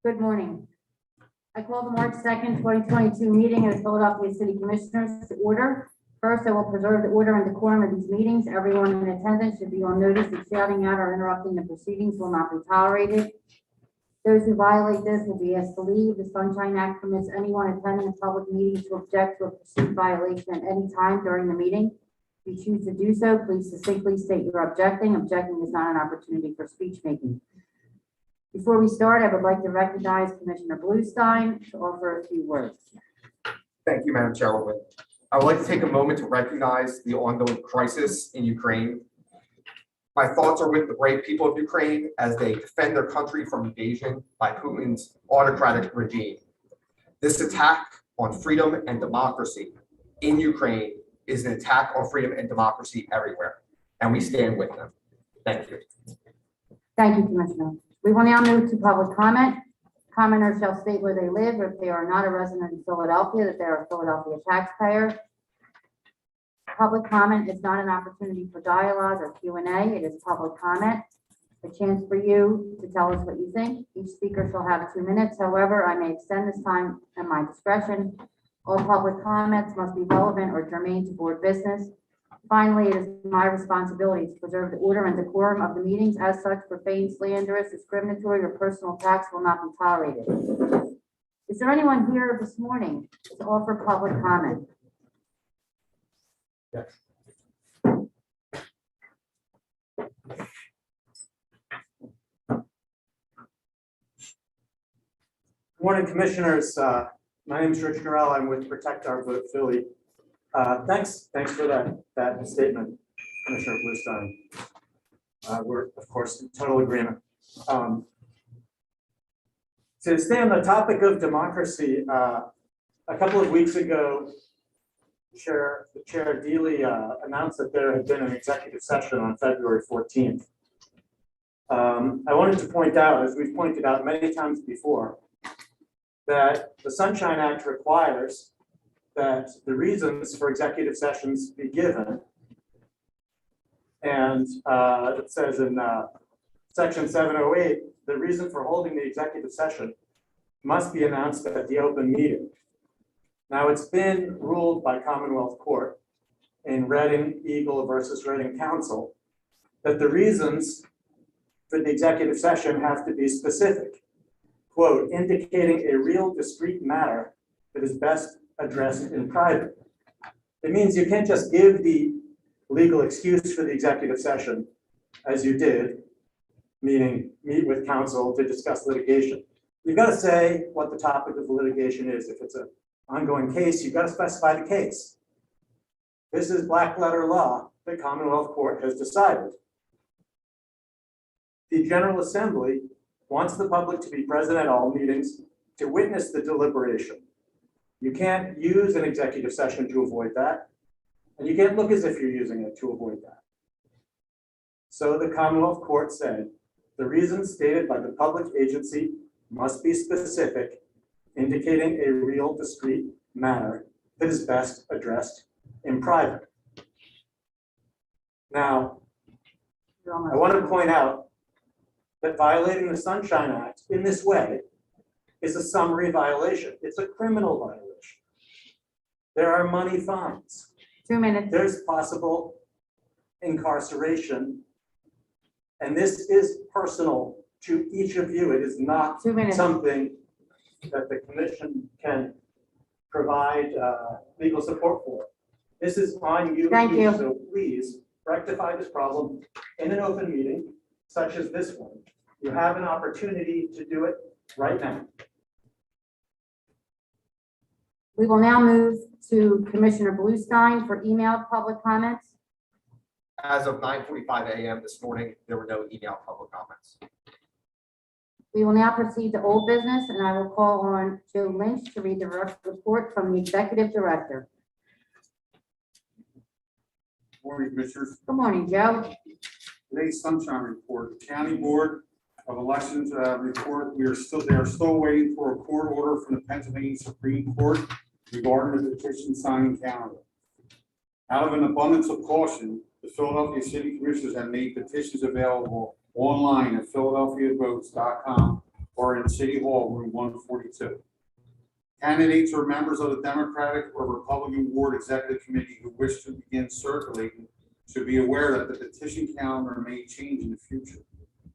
Good morning. I call the March 2nd, 2022 meeting of the Philadelphia City Commissioners to order. First, I will preserve the order and decorum of these meetings. Everyone in attendance should be on notice that shouting out or interrupting the proceedings will not be tolerated. Those who violate this will be asked to leave. The Sunshine Act permits anyone attending a public meeting to object to a perceived violation at any time during the meeting. If you choose to do so, please succinctly state you're objecting. Objecting is not an opportunity for speech making. Before we start, I would like to recognize Commissioner Bluestein to offer a few words. Thank you, Madam Chairwoman. I would like to take a moment to recognize the ongoing crisis in Ukraine. My thoughts are with the brave people of Ukraine as they defend their country from invasion by Putin's autocratic regime. This attack on freedom and democracy in Ukraine is an attack on freedom and democracy everywhere, and we stand with them. Thank you. Thank you, Commissioner. We will now move to public comment. Commenters shall state where they live, or if they are not a resident of Philadelphia, that they are a Philadelphia taxpayer. Public comment is not an opportunity for dialogue or Q&A. It is public comment, a chance for you to tell us what you think. Each speaker shall have 2 minutes. However, I may extend this time at my discretion. All public comments must be relevant or germane to board business. Finally, it is my responsibility to preserve the order and decorum of the meetings. As such, profane, slanderous, discriminatory, or personal attacks will not be tolerated. Is there anyone here this morning to offer public comment? Yes. Good morning, Commissioners. My name is Rich Garrell. I'm with Protect Our Vote Philly. Thanks for that statement, Commissioner Bluestein. We're, of course, in total agreement. To stay on the topic of democracy, a couple of weeks ago, Chair Deely announced that there had been an executive session on February 14th. I wanted to point out, as we've pointed out many times before, that the Sunshine Act requires that the reasons for executive sessions be given. And it says in section 708, the reason for holding the executive session must be announced at the open meeting. Now, it's been ruled by Commonwealth Court in Reading Eagle versus Reading Council that the reasons for the executive session have to be specific, quote, indicating a real discrete matter that is best addressed in private. It means you can't just give the legal excuse for the executive session, as you did, meaning meet with counsel to discuss litigation. You've got to say what the topic of the litigation is. If it's an ongoing case, you've got to specify the case. This is black letter law that Commonwealth Court has decided. The General Assembly wants the public to be present at all meetings to witness the deliberation. You can't use an executive session to avoid that, and you can't look as if you're using it to avoid that. So the Commonwealth Court said, the reasons stated by the public agency must be specific, indicating a real discrete matter that is best addressed in private. Now, I want to point out that violating the Sunshine Act in this way is a summary violation. It's a criminal violation. There are money fines. 2 minutes. There's possible incarceration. And this is personal to each of you. It is not 2 minutes. something that the commission can provide legal support for. This is on you. Thank you. So please rectify this problem in an open meeting such as this one. You have an opportunity to do it right now. We will now move to Commissioner Bluestein for emailed public comments. As of 9:45 a.m. this morning, there were no email public comments. We will now proceed to old business, and I will call on Joe Lynch to read the report from the Executive Director. Morning, Commissioners. Good morning, Joe. Today's sunshine report, the County Board of Elections report, they are still waiting for a court order from the Pennsylvania Supreme Court regarding the petition signing calendar. Out of an abundance of caution, the Philadelphia City Commissioners have made petitions available online at philadelphiavotes.com or in City Hall, room 142. Candidates or members of the Democratic or Republican Ward Executive Committee who wish to begin circulating should be aware that the petition calendar may change in the future,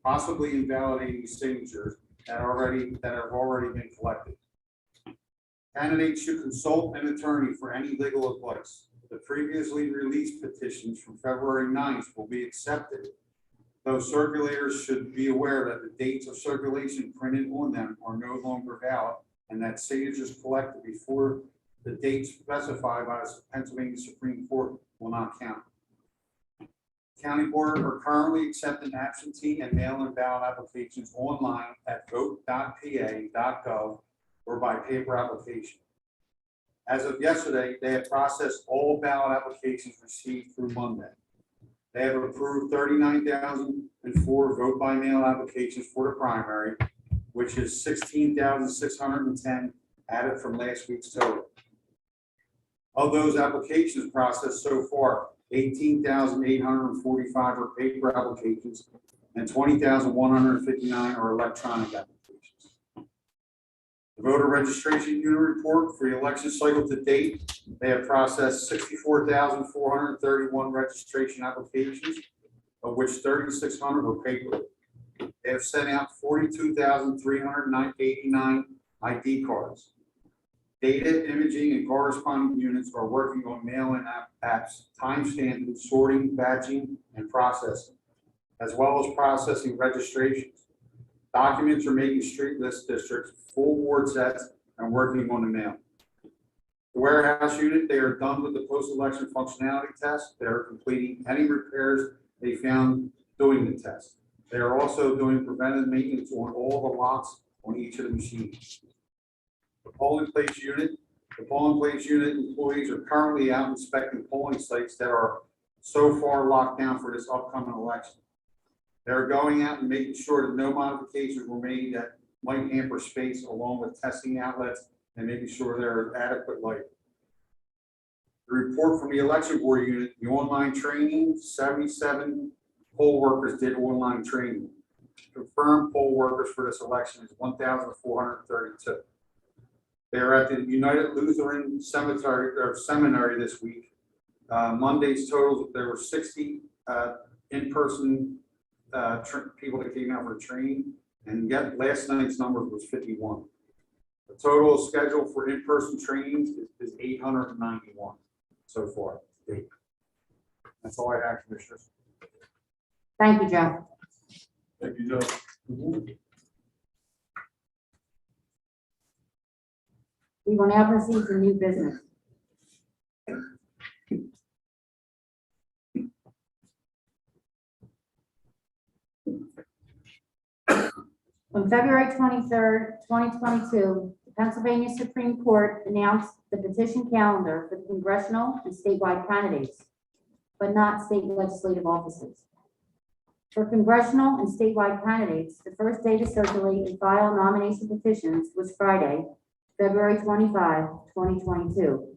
possibly invalidating signatures that have already been collected. Candidates should consult an attorney for any legal advice. The previously released petitions from February 9th will be accepted, though circulators should be aware that the dates of circulation printed on them are no longer valid, and that signatures collected before the dates specified by the Pennsylvania Supreme Court will not count. County Board are currently accepting absentee and mail-in ballot applications online at vote.pa.gov or by paper application. As of yesterday, they have processed all ballot applications received through Monday. They have approved 39,004 vote by mail applications for the primary, which is 16,610 added from last week's total. Of those applications processed so far, 18,845 are paper applications and 20,159 are electronic applications. The voter registration unit report for the election cycle to date, they have processed 64,431 registration applications, of which 3,600 were paper. They have sent out 42,389 ID cards. Data, imaging, and corresponding units are working on mail-in apps, timestamping, sorting, batching, and processing, as well as processing registrations. Documents are making street list districts, full ward sets, and working on the mail. The warehouse unit, they are done with the post-election functionality test. They are completing any repairs they found doing the test. They are also doing preventive maintenance on all the locks on each of the machines. The polling place unit employees are currently out inspecting polling sites that are so far locked down for this upcoming election. They're going out and making sure that no modifications were made that might hamper space, along with testing outlets and making sure there is adequate light. The report from the election board unit, the online training, 77 poll workers did online training. Confirmed poll workers for this election is 1,432. They are at the United Lutheran Seminary this week. Monday's totals, there were 60 in-person people that came out for training, and yet last night's number was 51. The total schedule for in-person trainings is 891 so far to date. That's all I have, Commissioners. Thank you, Joe. Thank you, Joe. We will now proceed to new business. On February 23rd, 2022, the Pennsylvania Supreme Court announced the petition calendar for the congressional and statewide candidates, but not state legislative offices. For congressional and statewide candidates, the first day to circulate and file nomination petitions was Friday, February 25, 2022.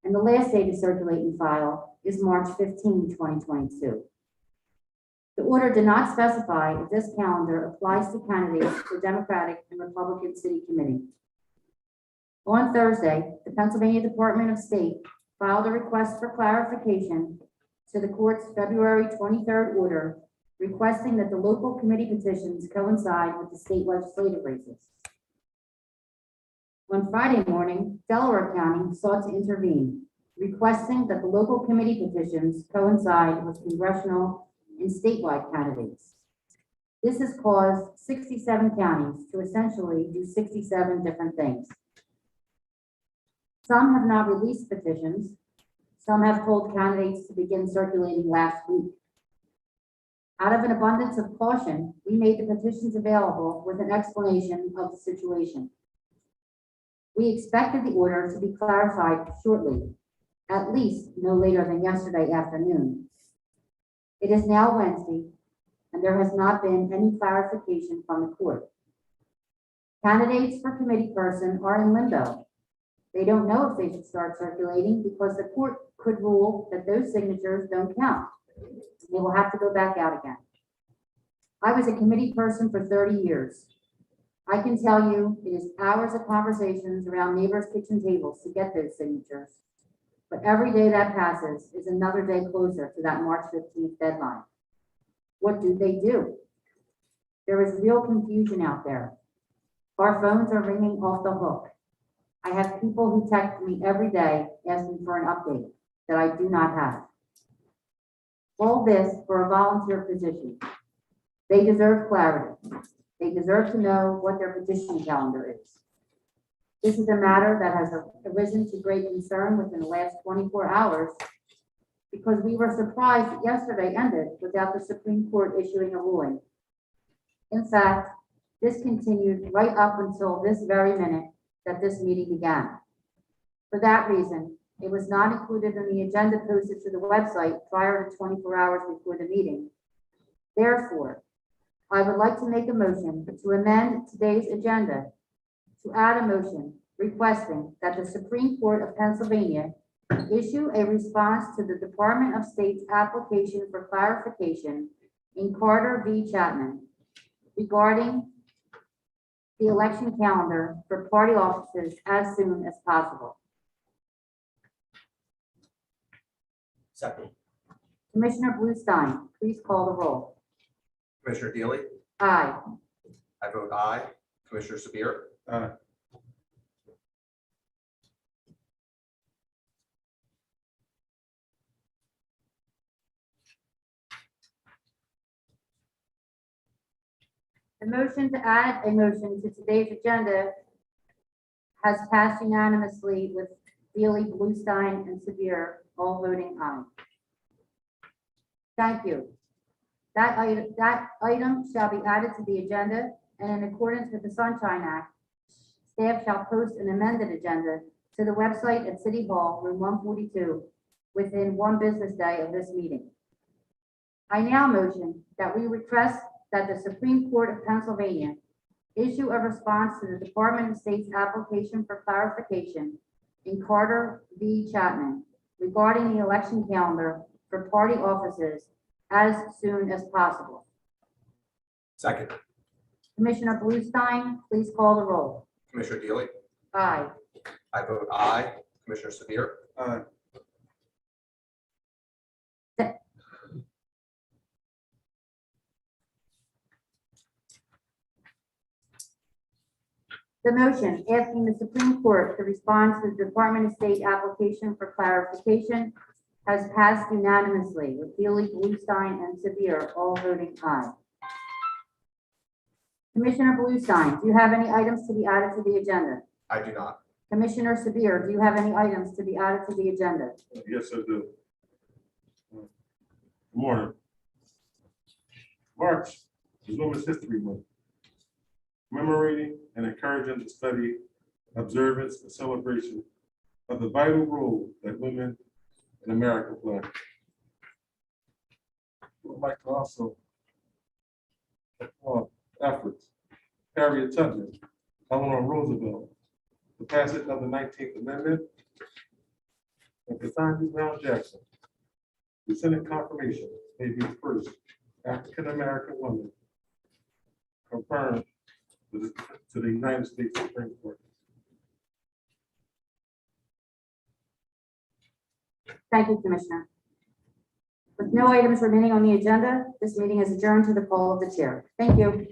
And the last day to circulate and file is March 15, 2022. The order did not specify if this calendar applies to candidates for Democratic and Republican City Committee. On Thursday, the Pennsylvania Department of State filed a request for clarification to the court's February 23rd order, requesting that the local committee petitions coincide with the state legislative races. On Friday morning, Delaware County sought to intervene, requesting that the local committee petitions coincide with congressional and statewide candidates. This has caused 67 counties to essentially do 67 different things. Some have not released petitions. Some have told candidates to begin circulating last week. Out of an abundance of caution, we made the petitions available with an explanation of the situation. We expected the order to be clarified shortly, at least no later than yesterday afternoon. It is now Wednesday, and there has not been any clarification from the court. Candidates for committee person are in limbo. They don't know if they should start circulating because the court could rule that those signatures don't count. They will have to go back out again. I was a committee person for 30 years. I can tell you it is hours of conversations around neighbors' kitchen tables to get those signatures. But every day that passes is another day closer to that March 15th deadline. What do they do? There is real confusion out there. Our phones are ringing off the hook. I have people who text me every day asking for an update that I do not have. All this for a volunteer position. They deserve clarity. They deserve to know what their petition calendar is. This is a matter that has arisen to great concern within the last 24 hours because we were surprised that yesterday ended without the Supreme Court issuing a ruling. In fact, this continued right up until this very minute that this meeting began. For that reason, it was not included in the agenda posted to the website prior to 24 hours before the meeting. Therefore, I would like to make a motion to amend today's agenda to add a motion requesting that the Supreme Court of Pennsylvania issue a response to the Department of State's application for clarification in Carter v. Chapman regarding the election calendar for party offices as soon as possible. Second. Commissioner Bluestein, please call the roll. Commissioner Deely? Aye. I vote aye. Commissioner Sabir? Aye. The motion to add a motion to today's agenda has passed unanimously with Deely, Bluestein, and Sabir all voting aye. Thank you. That item shall be added to the agenda, and in accordance with the Sunshine Act, staff shall post an amended agenda to the website at City Hall, room 142, within one business day of this meeting. I now motion that we request that the Supreme Court of Pennsylvania issue a response to the Department of State's application for clarification in Carter v. Chapman regarding the election calendar for party offices as soon as possible. Second. Commissioner Bluestein, please call the roll. Commissioner Deely? Aye. I vote aye. Commissioner Sabir? Aye. The motion asking the Supreme Court to respond to the Department of State application for clarification has passed unanimously with Deely, Bluestein, and Sabir all voting aye. Commissioner Bluestein, do you have any items to be added to the agenda? I do not. Commissioner Sabir, do you have any items to be added to the agenda? Yes, I do. Good morning. March is Women's History Month. Commemorating and encouraging the study, observance, and celebration of the vital role that women in America play. I would like to also applaud efforts, Harriet Tubman, Eleanor Roosevelt, the passage of the 19th Amendment, and Cassandra Brown Jackson. The Senate confirmation may be the first African-American woman confirmed to the United States Supreme Court. Thank you, Commissioner. With no items remaining on the agenda, this meeting is adjourned to the call of the chair. Thank you.